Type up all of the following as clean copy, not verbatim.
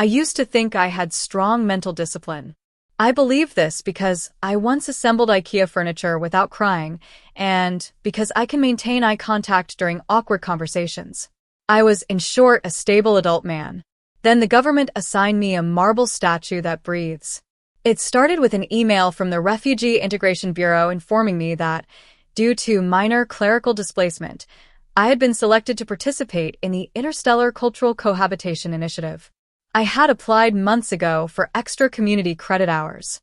I used to think I had strong mental discipline. I believe this because I once assembled IKEA furniture without crying, and because I can maintain eye contact during awkward conversations. I was, in short, a stable adult man. Then the government assigned me a marble statue that breathes. It started with an email from the Refugee Integration Bureau informing me that, due to minor clerical displacement, I had been selected to participate in the Interstellar Cultural Cohabitation Initiative. I had applied months ago for extra community credit hours.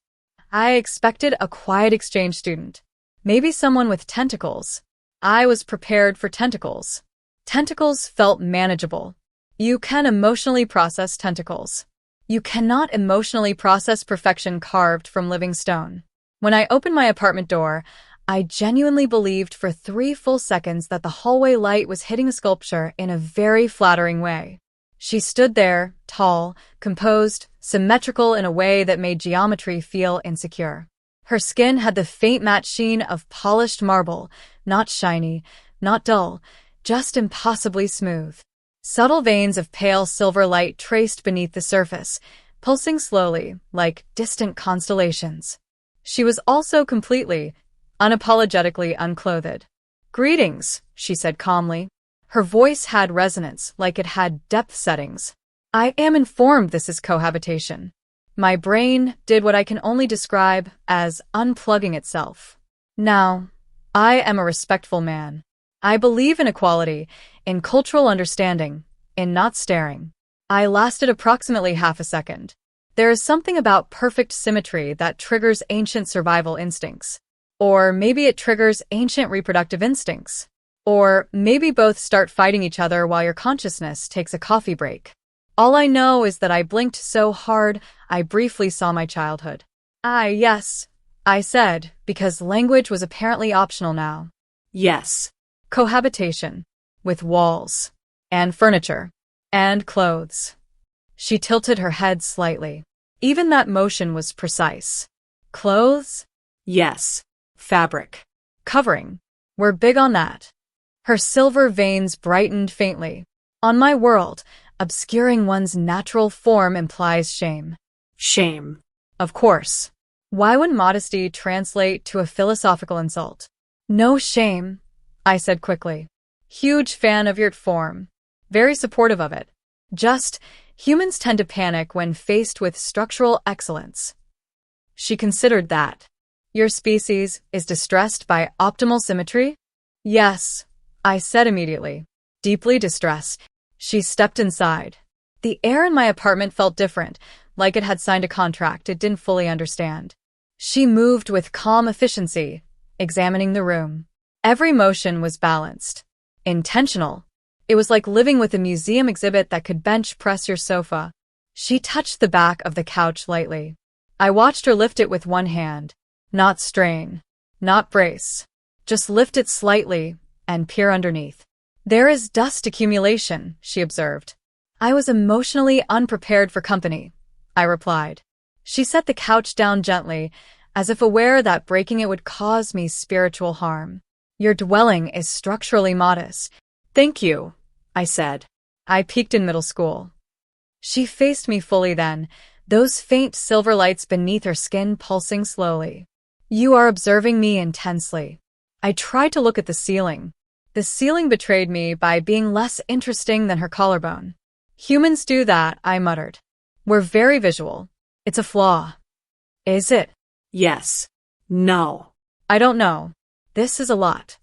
I expected a quiet exchange student. Maybe someone with tentacles. I was prepared for tentacles. Tentacles felt manageable. You can emotionally process tentacles. You cannot emotionally process perfection carved from living stone. When I opened my apartment door, I genuinely believed for 3 full seconds that the hallway light was hitting a sculpture in a very flattering way. She stood there, tall, composed, symmetrical in a way that made geometry feel insecure. Her skin had the faint matte sheen of polished marble, not shiny, not dull, just impossibly smooth. Subtle veins of pale silver light traced beneath the surface, pulsing slowly, like distant constellations. She was also completely, unapologetically unclothed. "Greetings," she said calmly. Her voice had resonance, like it had depth settings. "I am informed this is cohabitation." My brain did what I can only describe as unplugging itself. Now, I am a respectful man. I believe in equality, in cultural understanding, in not staring. I lasted approximately half a second. There is something about perfect symmetry that triggers ancient survival instincts. Or maybe it triggers ancient reproductive instincts. Or maybe both start fighting each other while your consciousness takes a coffee break. All I know is that I blinked so hard, I briefly saw my childhood. Yes, I said, because language was apparently optional now. Yes. Cohabitation. With walls. And furniture. And clothes. She tilted her head slightly. Even that motion was precise. Clothes? Yes. Fabric. Covering. We're big on that. Her silver veins brightened faintly. On my world, obscuring one's natural form implies shame. Shame. Of course. Why would modesty translate to a philosophical insult? No shame, I said quickly. Huge fan of your form. Very supportive of it. Just, humans tend to panic when faced with structural excellence. She considered that. Your species is distressed by optimal symmetry? Yes, I said immediately. Deeply distressed. She stepped inside. The air in my apartment felt different, like it had signed a contract it didn't fully understand. She moved with calm efficiency, examining the room. Every motion was balanced. Intentional. It was like living with a museum exhibit that could bench press your sofa. She touched the back of the couch lightly. I watched her lift it with one hand. Not strain. Not brace. Just lift it slightly and peer underneath. There is dust accumulation, she observed. I was emotionally unprepared for company, I replied. She set the couch down gently, as if aware that breaking it would cause me spiritual harm. Your dwelling is structurally modest. Thank you, I said. I peaked in middle school. She faced me fully then, those faint silver lights beneath her skin pulsing slowly. You are observing me intensely. I tried to look at the ceiling. The ceiling betrayed me by being less interesting than her collarbone. Humans do that, I muttered. We're very visual. It's a flaw. Is it? Yes. No. I don't know. This is a lot.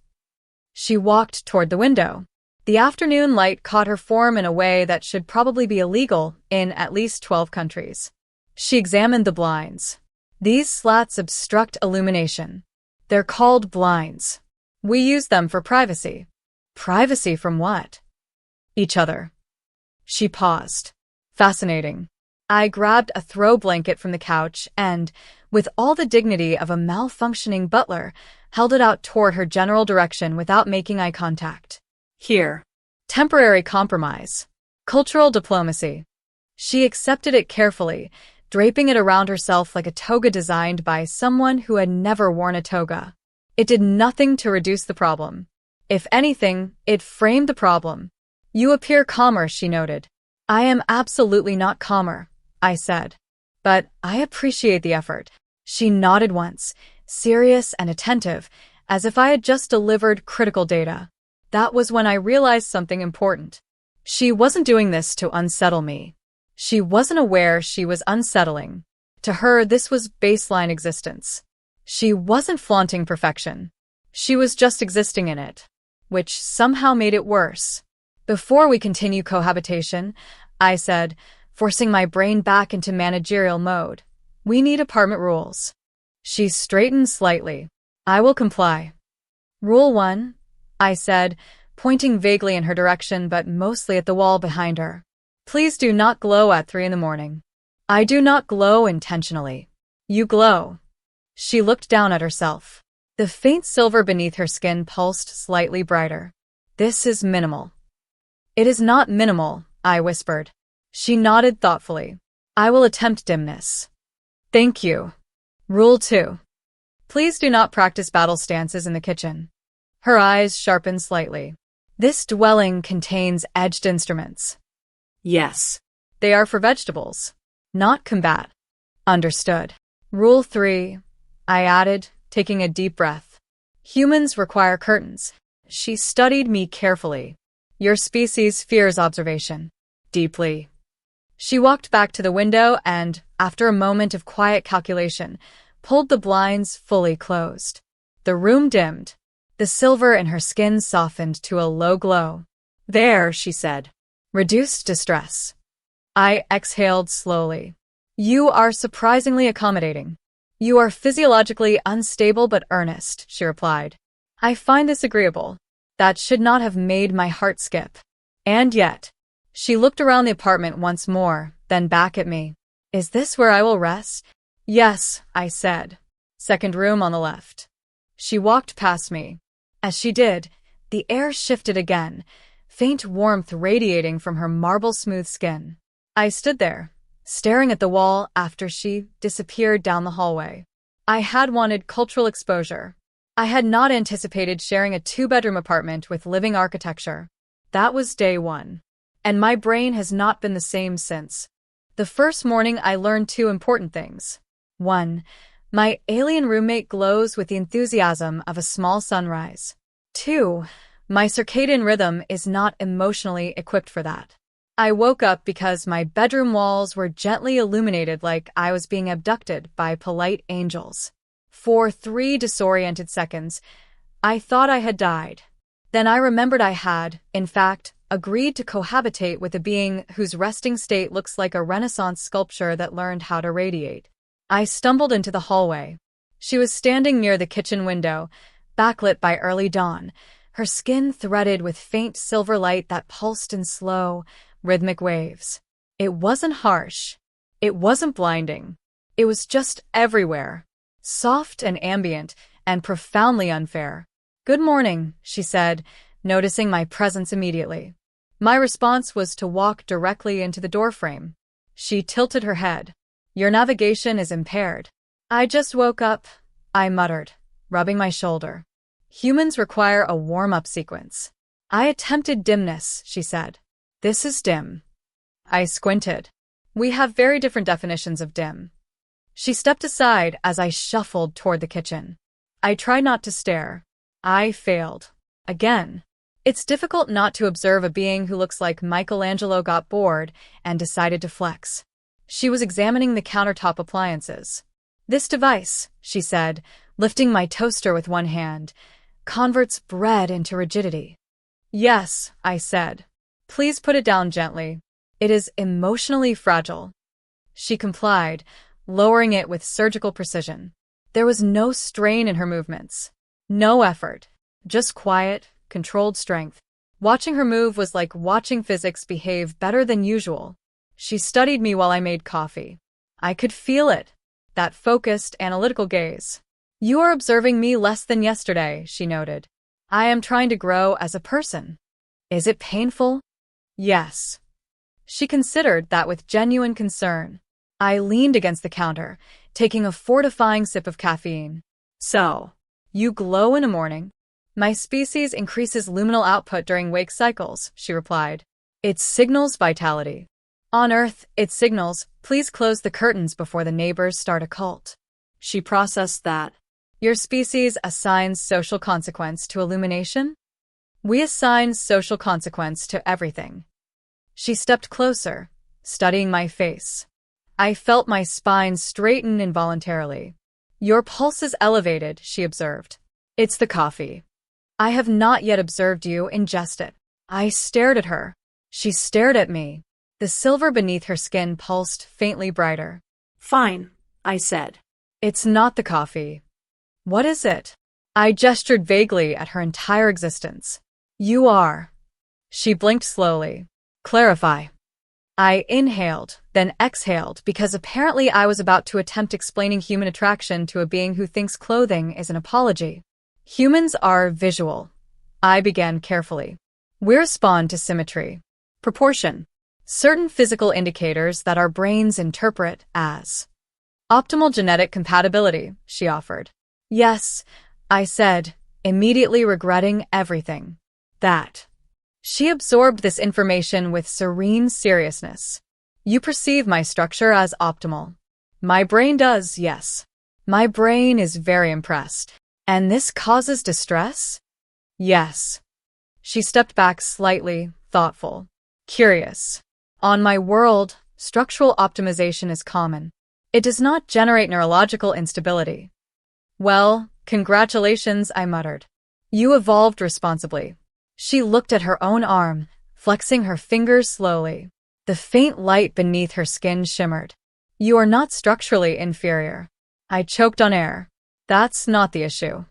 She walked toward the window. The afternoon light caught her form in a way that should probably be illegal in at least 12 countries. She examined the blinds. These slats obstruct illumination. They're called blinds. We use them for privacy. Privacy from what? Each other. She paused. Fascinating. I grabbed a throw blanket from the couch and, with all the dignity of a malfunctioning butler, held it out toward her general direction without making eye contact. Here. Temporary compromise. Cultural diplomacy. She accepted it carefully, draping it around herself like a toga designed by someone who had never worn a toga. It did nothing to reduce the problem. If anything, it framed the problem. You appear calmer, she noted. I am absolutely not calmer, I said. But I appreciate the effort. She nodded once, serious and attentive, as if I had just delivered critical data. That was when I realized something important. She wasn't doing this to unsettle me. She wasn't aware she was unsettling. To her, this was baseline existence. She wasn't flaunting perfection. She was just existing in it, which somehow made it worse. Before we continue cohabitation, I said, forcing my brain back into managerial mode, we need apartment rules. She straightened slightly. I will comply. Rule 1, I said, pointing vaguely in her direction but mostly at the wall behind her. Please do not glow at 3 in the morning. I do not glow intentionally. You glow. She looked down at herself. The faint silver beneath her skin pulsed slightly brighter. This is minimal. It is not minimal, I whispered. She nodded thoughtfully. I will attempt dimness. Thank you. Rule 2. Please do not practice battle stances in the kitchen. Her eyes sharpened slightly. This dwelling contains edged instruments. Yes. They are for vegetables, not combat. Understood. Rule 3, I added, taking a deep breath. Humans require curtains. She studied me carefully. Your species fears observation. Deeply. She walked back to the window and, after a moment of quiet calculation, pulled the blinds fully closed. The room dimmed. The silver in her skin softened to a low glow. There, she said. Reduced distress. I exhaled slowly. You are surprisingly accommodating. You are physiologically unstable but earnest, she replied. I find this agreeable. That should not have made my heart skip. And yet, she looked around the apartment once more, then back at me. Is this where I will rest? Yes, I said. Second room on the left. She walked past me. As she did, the air shifted again, faint warmth radiating from her marble-smooth skin. I stood there, staring at the wall after she disappeared down the hallway. I had wanted cultural exposure. I had not anticipated sharing a 2-bedroom apartment with living architecture. That was day 1. And my brain has not been the same since. The first morning I learned 2 important things. 1. My alien roommate glows with the enthusiasm of a small sunrise. 2. My circadian rhythm is not emotionally equipped for that. I woke up because my bedroom walls were gently illuminated like I was being abducted by polite angels. For 3 disoriented seconds, I thought I had died. Then I remembered I had, in fact, agreed to cohabitate with a being whose resting state looks like a Renaissance sculpture that learned how to radiate. I stumbled into the hallway. She was standing near the kitchen window, backlit by early dawn, her skin threaded with faint silver light that pulsed in slow, rhythmic waves. It wasn't harsh. It wasn't blinding. It was just everywhere. Soft and ambient, and profoundly unfair. Good morning, she said, noticing my presence immediately. My response was to walk directly into the doorframe. She tilted her head. Your navigation is impaired. I just woke up, I muttered, rubbing my shoulder. Humans require a warm-up sequence. I attempted dimness, she said. This is dim. I squinted. We have very different definitions of dim. She stepped aside as I shuffled toward the kitchen. I tried not to stare. I failed. Again. It's difficult not to observe a being who looks like Michelangelo got bored and decided to flex. She was examining the countertop appliances. This device, she said, lifting my toaster with one hand, converts bread into rigidity. Yes, I said. Please put it down gently. It is emotionally fragile. She complied, lowering it with surgical precision. There was no strain in her movements. No effort. Just quiet, controlled strength. Watching her move was like watching physics behave better than usual. She studied me while I made coffee. I could feel it. That focused, analytical gaze. You are observing me less than yesterday, she noted. I am trying to grow as a person. Is it painful? Yes. She considered that with genuine concern. I leaned against the counter, taking a fortifying sip of caffeine. So, you glow in the morning? My species increases luminal output during wake cycles, she replied. It signals vitality. On Earth, it signals, please close the curtains before the neighbors start a cult. She processed that. Your species assigns social consequence to illumination? We assign social consequence to everything. She stepped closer, studying my face. I felt my spine straighten involuntarily. Your pulse is elevated, she observed. It's the coffee. I have not yet observed you ingest it. I stared at her. She stared at me. The silver beneath her skin pulsed faintly brighter. Fine, I said. It's not the coffee. What is it? I gestured vaguely at her entire existence. You are. She blinked slowly. Clarify. I inhaled, then exhaled, because apparently I was about to attempt explaining human attraction to a being who thinks clothing is an apology. Humans are visual. I began carefully. We respond to symmetry, proportion, certain physical indicators that our brains interpret as optimal genetic compatibility, she offered. Yes, I said, immediately regretting everything. That. She absorbed this information with serene seriousness. You perceive my structure as optimal. My brain does, yes. My brain is very impressed. And this causes distress? Yes. She stepped back slightly, thoughtful. Curious. On my world, structural optimization is common. It does not generate neurological instability. Well, congratulations, I muttered. You evolved responsibly. She looked at her own arm, flexing her fingers slowly. The faint light beneath her skin shimmered. You are not structurally inferior. I choked on air. That's not the issue.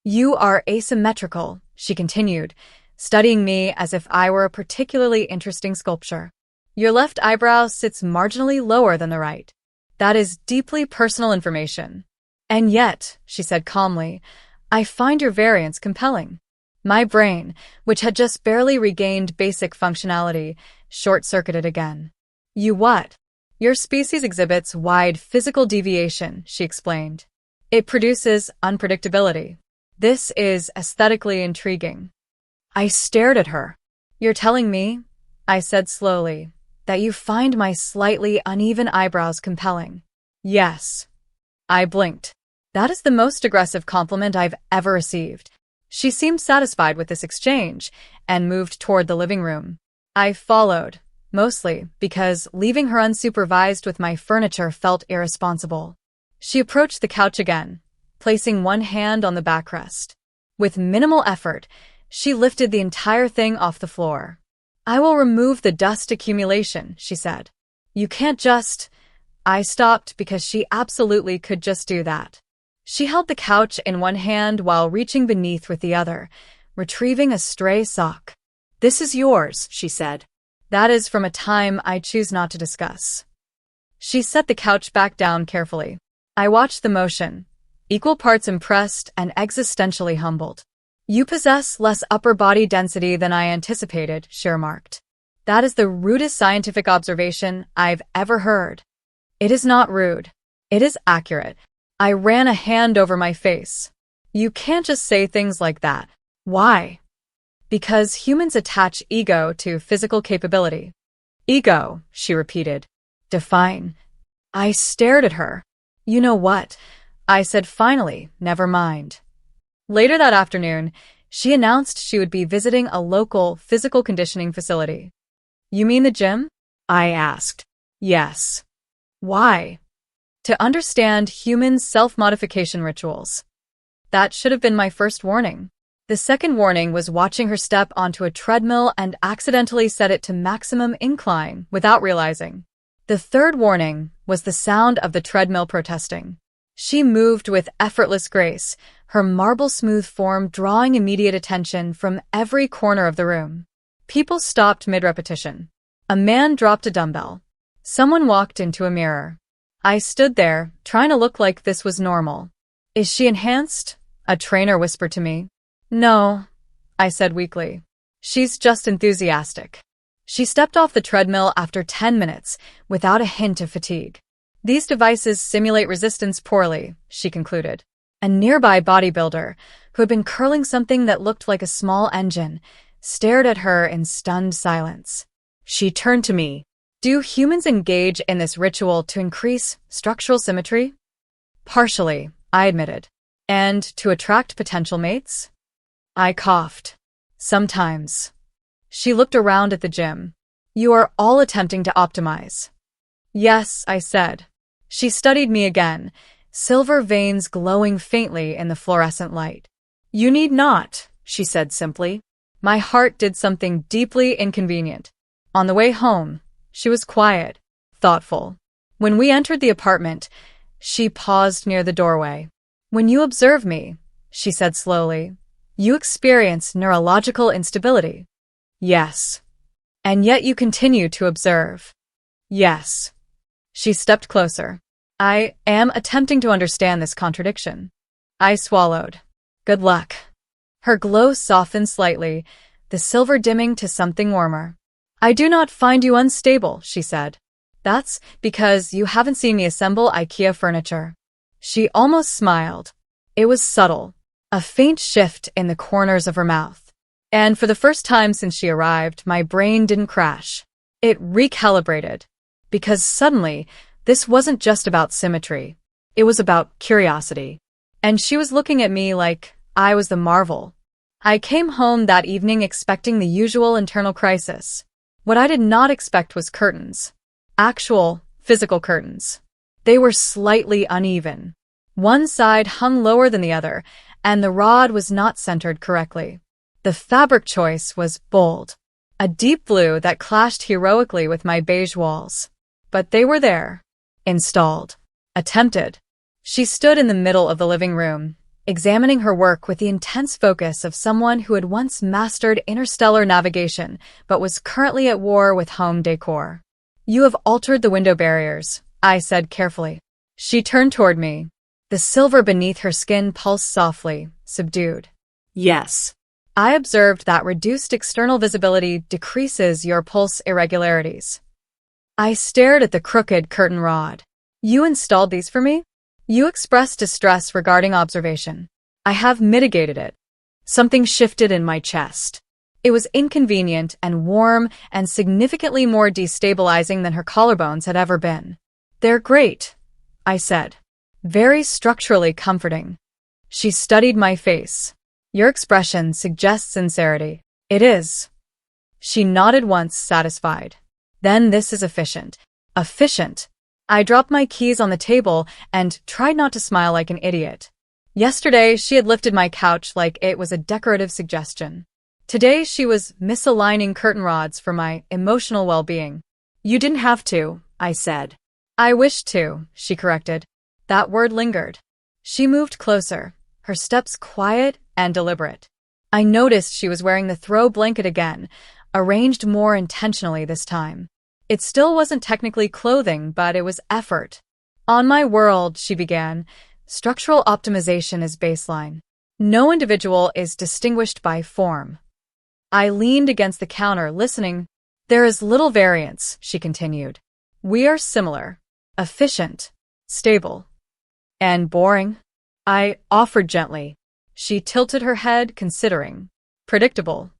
You are asymmetrical, she continued, studying me as if I were a particularly interesting sculpture. Your left eyebrow sits marginally lower than the right. That is deeply personal information. And yet, she said calmly, I find your variance compelling. My brain, which had just barely regained basic functionality, short-circuited again. You what? Your species exhibits wide physical deviation, she explained. It produces unpredictability. This is aesthetically intriguing. I stared at her. You're telling me, I said slowly, that you find my slightly uneven eyebrows compelling. Yes. I blinked. That is the most aggressive compliment I've ever received. She seemed satisfied with this exchange and moved toward the living room. I followed, mostly because leaving her unsupervised with my furniture felt irresponsible. She approached the couch again, placing one hand on the backrest. With minimal effort, she lifted the entire thing off the floor. I will remove the dust accumulation, she said. You can't just... I stopped because she absolutely could just do that. She held the couch in one hand while reaching beneath with the other, retrieving a stray sock. This is yours, she said. That is from a time I choose not to discuss. She set the couch back down carefully. I watched the motion, equal parts impressed and existentially humbled. You possess less upper body density than I anticipated, she remarked. That is the rudest scientific observation I've ever heard. It is not rude. It is accurate. I ran a hand over my face. You can't just say things like that. Why? Because humans attach ego to physical capability. Ego, she repeated. Define. I stared at her. You know what? I said finally, never mind. Later that afternoon, she announced she would be visiting a local physical conditioning facility. You mean the gym? I asked. Yes. Why? To understand human self-modification rituals. That should have been my first warning. The second warning was watching her step onto a treadmill and accidentally set it to maximum incline without realizing. The third warning was the sound of the treadmill protesting. She moved with effortless grace, her marble-smooth form drawing immediate attention from every corner of the room. People stopped mid-repetition. A man dropped a dumbbell. Someone walked into a mirror. I stood there, trying to look like this was normal. Is she enhanced? A trainer whispered to me. No, I said weakly. She's just enthusiastic. She stepped off the treadmill after 10 minutes, without a hint of fatigue. These devices simulate resistance poorly, she concluded. A nearby bodybuilder, who had been curling something that looked like a small engine, stared at her in stunned silence. She turned to me. Do humans engage in this ritual to increase structural symmetry? Partially, I admitted. And to attract potential mates? I coughed. Sometimes. She looked around at the gym. You are all attempting to optimize. Yes, I said. She studied me again, silver veins glowing faintly in the fluorescent light. You need not, she said simply. My heart did something deeply inconvenient. On the way home, she was quiet, thoughtful. When we entered the apartment, she paused near the doorway. When you observe me, she said slowly, you experience neurological instability. Yes. And yet you continue to observe. Yes. She stepped closer. I am attempting to understand this contradiction. I swallowed. Good luck. Her glow softened slightly, the silver dimming to something warmer. I do not find you unstable, she said. That's because you haven't seen me assemble IKEA furniture. She almost smiled. It was subtle, a faint shift in the corners of her mouth. And for the first time since she arrived, my brain didn't crash. It recalibrated. Because suddenly, this wasn't just about symmetry. It was about curiosity. And she was looking at me like I was the marvel. I came home that evening expecting the usual internal crisis. What I did not expect was curtains. Actual, physical curtains. They were slightly uneven. One side hung lower than the other, and the rod was not centered correctly. The fabric choice was bold. A deep blue that clashed heroically with my beige walls. But they were there. Installed. Attempted. She stood in the middle of the living room, examining her work with the intense focus of someone who had once mastered interstellar navigation but was currently at war with home decor. You have altered the window barriers, I said carefully. She turned toward me. The silver beneath her skin pulsed softly, subdued. Yes. I observed that reduced external visibility decreases your pulse irregularities. I stared at the crooked curtain rod. You installed these for me? You expressed distress regarding observation. I have mitigated it. Something shifted in my chest. It was inconvenient and warm and significantly more destabilizing than her collarbones had ever been. They're great, I said. Very structurally comforting. She studied my face. Your expression suggests sincerity. It is. She nodded once, satisfied. Then this is efficient. Efficient. I dropped my keys on the table and tried not to smile like an idiot. Yesterday, she had lifted my couch like it was a decorative suggestion. Today, she was misaligning curtain rods for my emotional well-being. You didn't have to, I said. I wished to, she corrected. That word lingered. She moved closer, her steps quiet and deliberate. I noticed she was wearing the throw blanket again, arranged more intentionally this time. It still wasn't technically clothing, but it was effort. On my world, she began, structural optimization is baseline. No individual is distinguished by form. I leaned against the counter, listening. There is little variance, she continued. We are similar, efficient, stable, and boring. I offered gently. She tilted her head, considering. Predictable.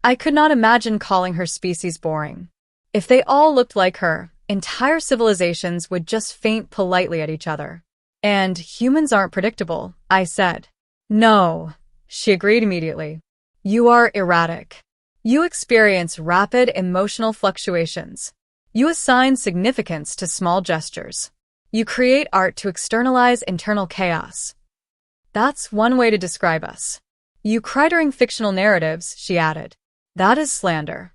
I could not imagine calling her species boring. If they all looked like her, entire civilizations would just faint politely at each other. And humans aren't predictable, I said. No, she agreed immediately. You are erratic. You experience rapid emotional fluctuations. You assign significance to small gestures. You create art to externalize internal chaos. That's one way to describe us. You cry during fictional narratives, she added. That is slander.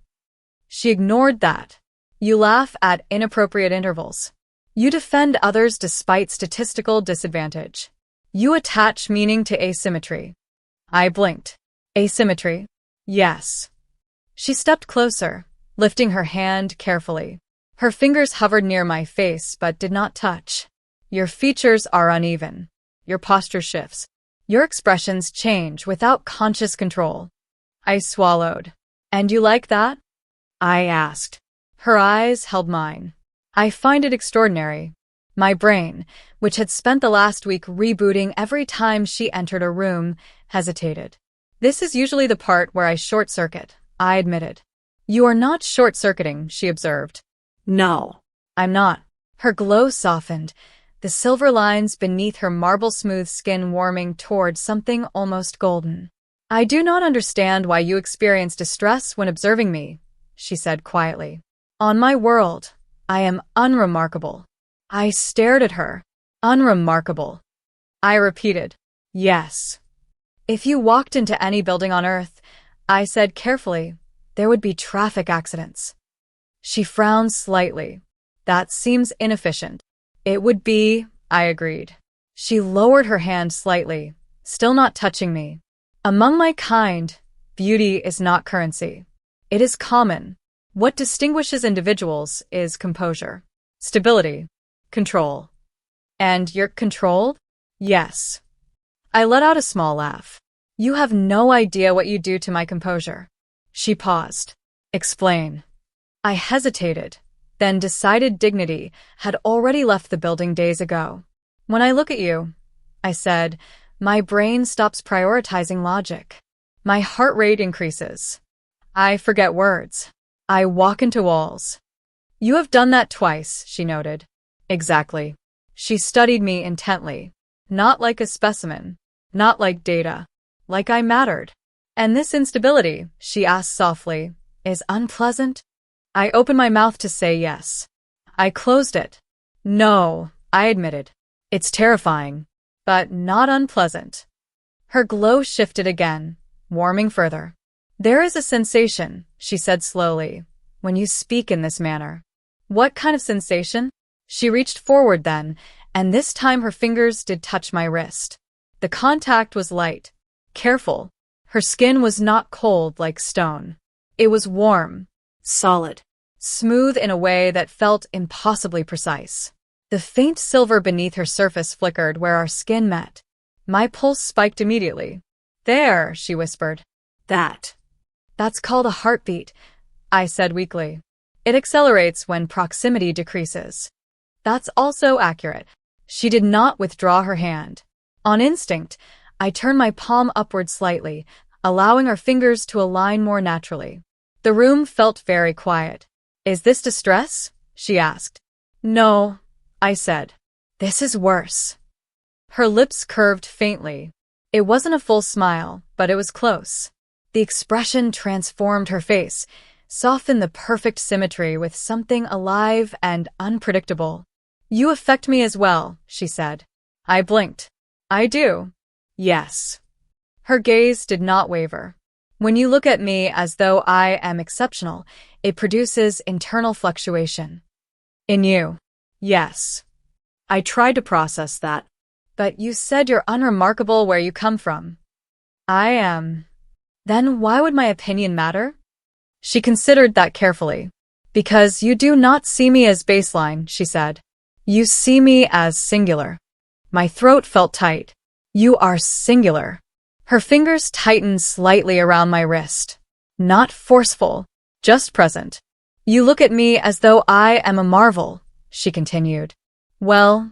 She ignored that. You laugh at inappropriate intervals. You defend others despite statistical disadvantage. You attach meaning to asymmetry. I blinked. Asymmetry? Yes. She stepped closer, lifting her hand carefully. Her fingers hovered near my face but did not touch. Your features are uneven. Your posture shifts. Your expressions change without conscious control. I swallowed. And you like that? I asked. Her eyes held mine. I find it extraordinary. My brain, which had spent the last week rebooting every time she entered a room, hesitated. This is usually the part where I short-circuit, I admitted. You are not short-circuiting, she observed. No. I'm not. Her glow softened, the silver lines beneath her marble-smooth skin warming toward something almost golden. I do not understand why you experience distress when observing me, she said quietly. On my world, I am unremarkable. I stared at her. Unremarkable. I repeated, yes. If you walked into any building on Earth, I said carefully, there would be traffic accidents. She frowned slightly. That seems inefficient. It would be, I agreed. She lowered her hand slightly, still not touching me. Among my kind, beauty is not currency. It is common. What distinguishes individuals is composure, stability, control. And you're controlled? Yes. I let out a small laugh. You have no idea what you do to my composure. She paused. Explain. I hesitated, then decided dignity had already left the building days ago. When I look at you, I said, my brain stops prioritizing logic. My heart rate increases. I forget words. I walk into walls. You have done that twice, she noted. Exactly. She studied me intently. Not like a specimen. Not like data. Like I mattered. And this instability, she asked softly, is unpleasant? I opened my mouth to say yes. I closed it. No, I admitted. It's terrifying, but not unpleasant. Her glow shifted again, warming further. There is a sensation, she said slowly, when you speak in this manner. What kind of sensation? She reached forward then, and this time her fingers did touch my wrist. The contact was light, careful. Her skin was not cold like stone. It was warm, Solid. smooth in a way that felt impossibly precise. The faint silver beneath her surface flickered where our skin met. My pulse spiked immediately. There, she whispered. That's called a heartbeat, I said weakly. It accelerates when proximity decreases. That's also accurate. She did not withdraw her hand. On instinct, I turned my palm upward slightly, allowing our fingers to align more naturally. The room felt very quiet. Is this distress? She asked. No, I said. This is worse. Her lips curved faintly. It wasn't a full smile, but it was close. The expression transformed her face, softened the perfect symmetry with something alive and unpredictable. You affect me as well, she said. I blinked. I do. Yes. Her gaze did not waver. When you look at me as though I am exceptional, it produces internal fluctuation. In you. Yes. I tried to process that. But you said you're unremarkable where you come from. I am. Then why would my opinion matter? She considered that carefully. Because you do not see me as baseline, she said. You see me as singular. My throat felt tight. You are singular. Her fingers tightened slightly around my wrist. Not forceful, just present. You look at me as though I am a marvel, she continued. Well,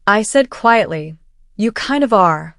I said quietly, you kind of are.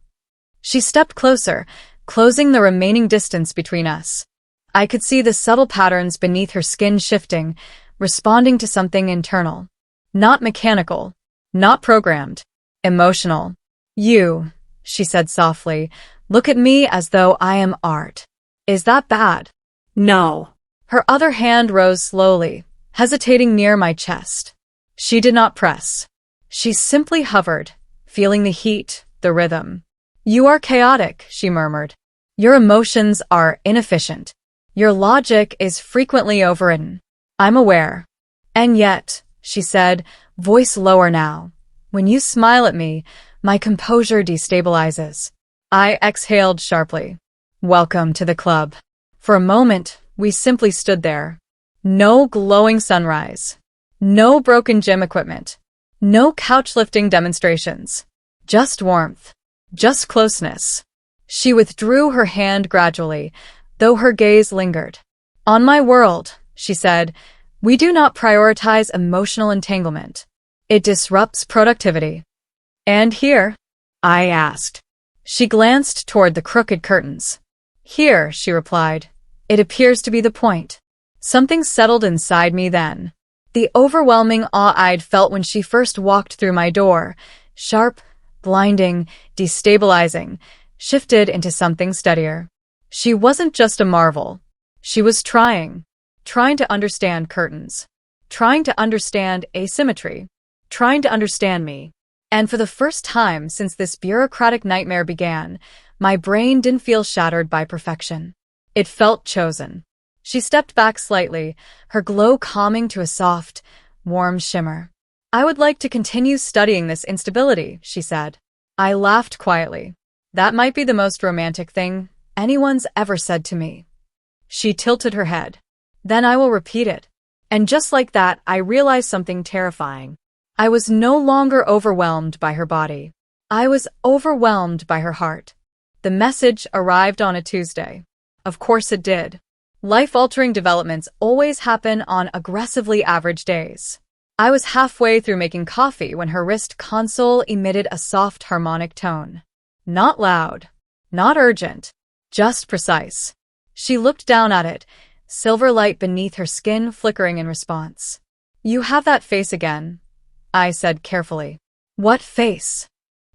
She stepped closer, closing the remaining distance between us. I could see the subtle patterns beneath her skin shifting, responding to something internal. Not mechanical, not programmed, emotional. You, she said softly, look at me as though I am art. Is that bad? No. Her other hand rose slowly, hesitating near my chest. She did not press. She simply hovered, feeling the heat, the rhythm. You are chaotic, she murmured. Your emotions are inefficient. Your logic is frequently overridden. I'm aware. And yet, she said, voice lower now, when you smile at me, my composure destabilizes. I exhaled sharply. Welcome to the club. For a moment, we simply stood there. No glowing sunrise. No broken gym equipment. No couch lifting demonstrations. Just warmth. Just closeness. She withdrew her hand gradually, though her gaze lingered. On my world, she said, we do not prioritize emotional entanglement. It disrupts productivity. And here? I asked. She glanced toward the crooked curtains. Here, she replied. It appears to be the point. Something settled inside me then. The overwhelming awe I'd felt when she first walked through my door, sharp, blinding, destabilizing, shifted into something steadier. She wasn't just a marvel. She was trying to understand curtains, trying to understand asymmetry, trying to understand me. And for the first time since this bureaucratic nightmare began, my brain didn't feel shattered by perfection. It felt chosen. She stepped back slightly, her glow calming to a soft, warm shimmer. "I would like to continue studying this instability," she said. I laughed quietly. That might be the most romantic thing anyone's ever said to me. She tilted her head. "Then I will repeat it." And just like that, I realized something terrifying. I was no longer overwhelmed by her body. I was overwhelmed by her heart. The message arrived on a Tuesday. Of course it did. Life-altering developments always happen on aggressively average days. I was halfway through making coffee when her wrist console emitted a soft harmonic tone. Not loud, not urgent, just precise. She looked down at it, silver light beneath her skin flickering in response. "You have that face again," I said carefully. "What face?"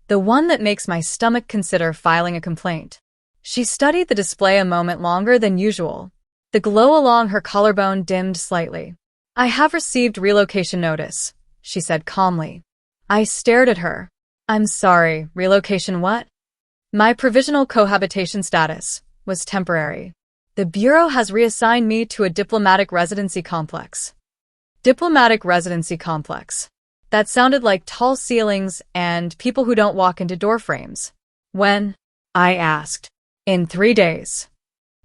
"The one that makes my stomach consider filing a complaint." She studied the display a moment longer than usual. The glow along her collarbone dimmed slightly. "I have received relocation notice," she said calmly. I stared at her. "I'm sorry, relocation what?" "My provisional cohabitation status was temporary. The Bureau has reassigned me to a diplomatic residency complex." Diplomatic residency complex. That sounded like tall ceilings and people who don't walk into door frames. "When?" I asked. "In 3 days."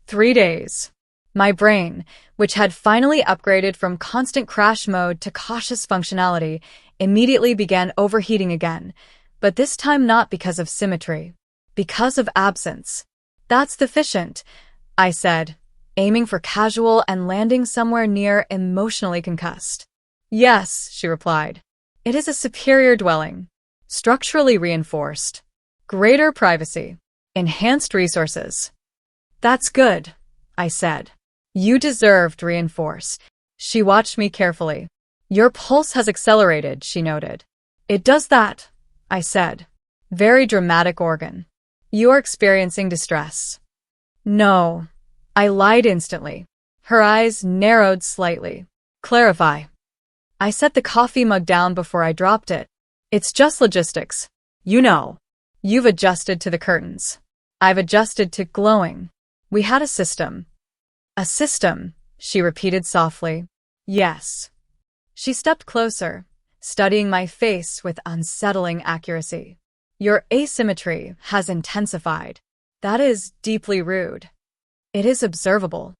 3 days. My brain, which had finally upgraded from constant crash mode to cautious functionality, immediately began overheating again, but this time not because of symmetry. Because of absence. "That's deficient," I said, aiming for casual and landing somewhere near emotionally concussed. "Yes," she replied. "It is a superior dwelling. Structurally reinforced. Greater privacy. Enhanced resources." "That's good," I said. "You deserved reinforced." She watched me carefully. "Your pulse has accelerated," she noted. "It does that," I said. "Very dramatic organ. You are experiencing distress." "No." I lied instantly. Her eyes narrowed slightly. "Clarify." I set the coffee mug down before I dropped it. "It's just logistics. You know. You've adjusted to the curtains. I've adjusted to glowing. We had a system." "A system," she repeated softly. "Yes." She stepped closer, studying my face with unsettling accuracy. "Your asymmetry has intensified. That is deeply rude. It is observable."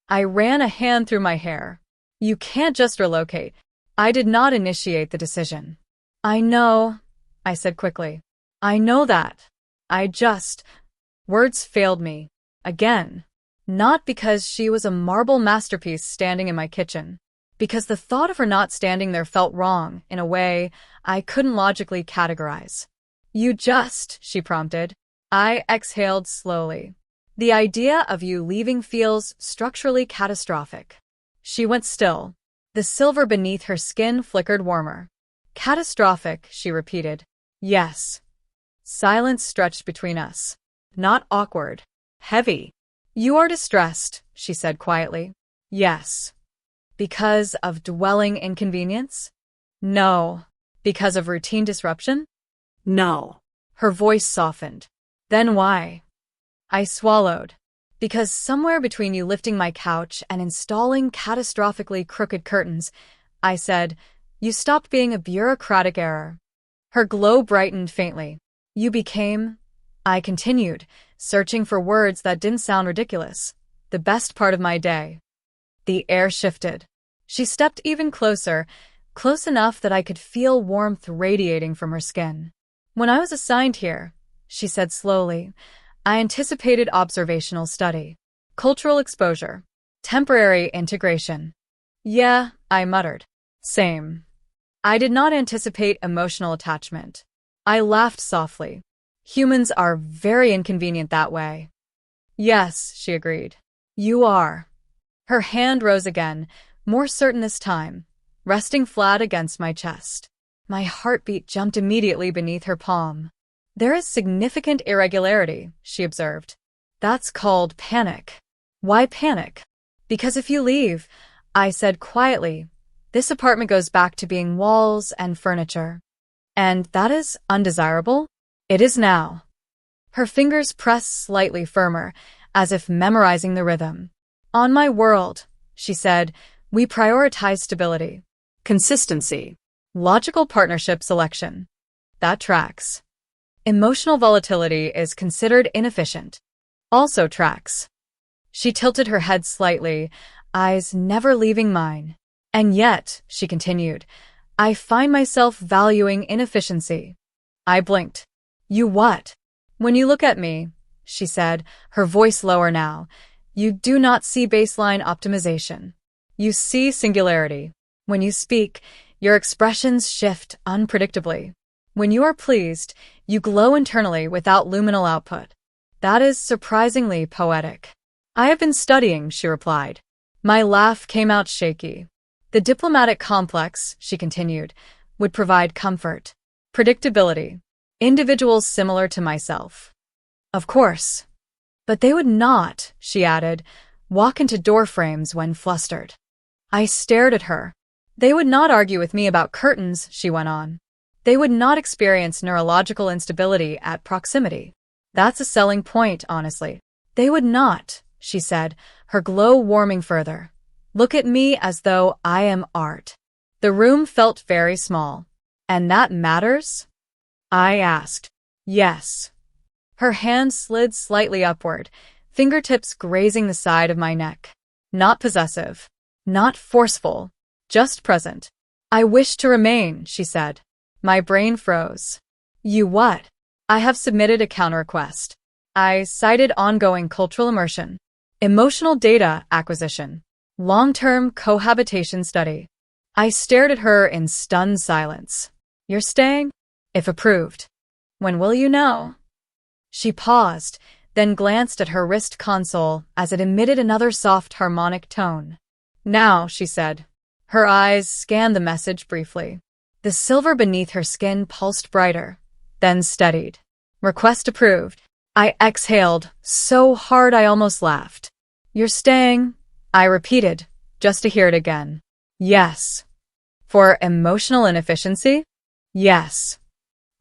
I ran a hand through my hair. "You can't just relocate." I did not initiate the decision. "I know," I said quickly. "I know that. I just—" Words failed me. Again. Not because she was a marble masterpiece standing in my kitchen. Because the thought of her not standing there felt wrong, in a way I couldn't logically categorize. "You just," she prompted. I exhaled slowly. "The idea of you leaving feels structurally catastrophic." She went still. The silver beneath her skin flickered warmer. "Catastrophic," she repeated. "Yes." Silence stretched between us. Not awkward. Heavy. "You are distressed," she said quietly. "Yes." "Because of dwelling inconvenience?" "No." "Because of routine disruption?" "No." Her voice softened. "Then why?" I swallowed. "Because somewhere between you lifting my couch and installing catastrophically crooked curtains," I said, "you stopped being a bureaucratic error." Her glow brightened faintly. "You became," I continued, searching for words that didn't sound ridiculous, "the best part of my day." The air shifted. She stepped even closer, close enough that I could feel warmth radiating from her skin. "When I was assigned here," she said slowly, "I anticipated observational study, cultural exposure, temporary integration." "Yeah," I muttered. "Same." I did not anticipate emotional attachment. I laughed softly. "Humans are very inconvenient that way." "Yes," she agreed. "You are." Her hand rose again, more certain this time. resting flat against my chest. My heartbeat jumped immediately beneath her palm. There is significant irregularity, she observed. That's called panic. Why panic? Because if you leave, I said quietly, this apartment goes back to being walls and furniture. And that is undesirable? It is now. Her fingers pressed slightly firmer, as if memorizing the rhythm. On my world, she said, we prioritize stability, consistency, logical partnership selection. That tracks. Emotional volatility is considered inefficient. Also tracks. She tilted her head slightly, eyes never leaving mine. And yet, she continued, I find myself valuing inefficiency. I blinked. You what? When you look at me, she said, her voice lower now, you do not see baseline optimization. You see singularity. When you speak, your expressions shift unpredictably. When you are pleased, you glow internally without luminal output. That is surprisingly poetic. I have been studying, she replied. My laugh came out shaky. The diplomatic complex, she continued, would provide comfort, predictability, individuals similar to myself. Of course. But they would not, she added, walk into door frames when flustered. I stared at her. They would not argue with me about curtains, she went on. They would not experience neurological instability at proximity. That's a selling point, honestly. They would not, she said, her glow warming further. Look at me as though I am art. The room felt very small. And that matters? I asked. Yes. Her hand slid slightly upward, fingertips grazing the side of my neck. Not possessive. Not forceful. Just present. I wish to remain, she said. My brain froze. You what? I have submitted a counter-request. I cited ongoing cultural immersion, emotional data acquisition, long-term cohabitation study. I stared at her in stunned silence. You're staying? If approved. When will you know? She paused, then glanced at her wrist console as it emitted another soft harmonic tone. Now, she said. Her eyes scanned the message briefly. The silver beneath her skin pulsed brighter, then steadied. Request approved. I exhaled, so hard I almost laughed. You're staying? I repeated, just to hear it again. Yes. For emotional inefficiency? Yes.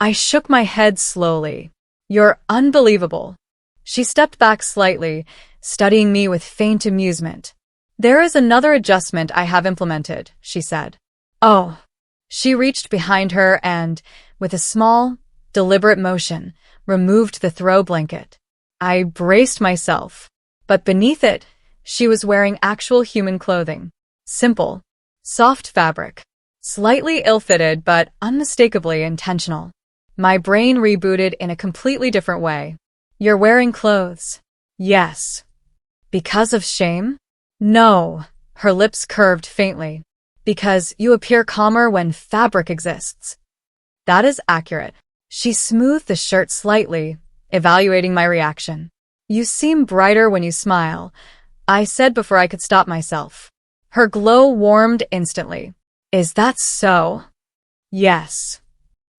I shook my head slowly. You're unbelievable. She stepped back slightly, studying me with faint amusement. There is another adjustment I have implemented, she said. Oh. She reached behind her and, with a small, deliberate motion, removed the throw blanket. I braced myself, but beneath it, she was wearing actual human clothing. Simple, soft fabric, slightly ill-fitted but unmistakably intentional. My brain rebooted in a completely different way. You're wearing clothes. Yes. Because of shame? No. Her lips curved faintly. Because you appear calmer when fabric exists. That is accurate. She smoothed the shirt slightly, evaluating my reaction. You seem brighter when you smile, I said before I could stop myself. Her glow warmed instantly. Is that so? Yes.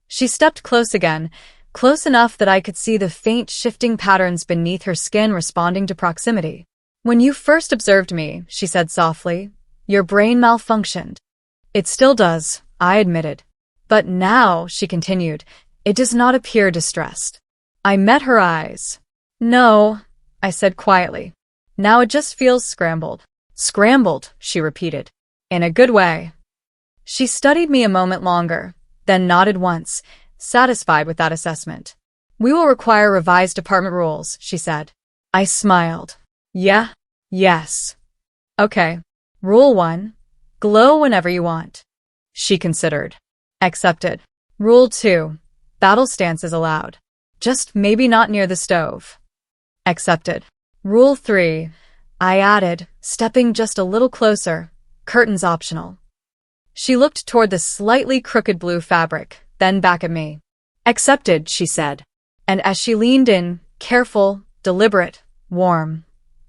She stepped close again, close enough that I could see the faint shifting patterns beneath her skin responding to proximity. When you first observed me, she said softly, your brain malfunctioned. It still does, I admitted. But now, she continued, it does not appear distressed. I met her eyes. No, I said quietly. Now it just feels scrambled. Scrambled, she repeated. In a good way. She studied me a moment longer, then nodded once, satisfied with that assessment. We will require revised department rules, she said. I smiled. Yeah? Yes. Okay. Rule 1. Glow whenever you want. She considered. Accepted. Rule 2. Battle stance is allowed. Just maybe not near the stove. Accepted. Rule 3. I added, stepping just a little closer. Curtains optional. She looked toward the slightly crooked blue fabric, then back at me. Accepted, she said. And as she leaned in, careful, deliberate, warm,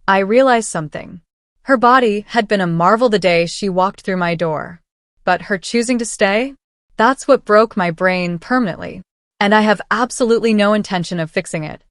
I realized something. Her body had been a marvel the day she walked through my door. But her choosing to stay? That's what broke my brain permanently. And I have absolutely no intention of fixing it.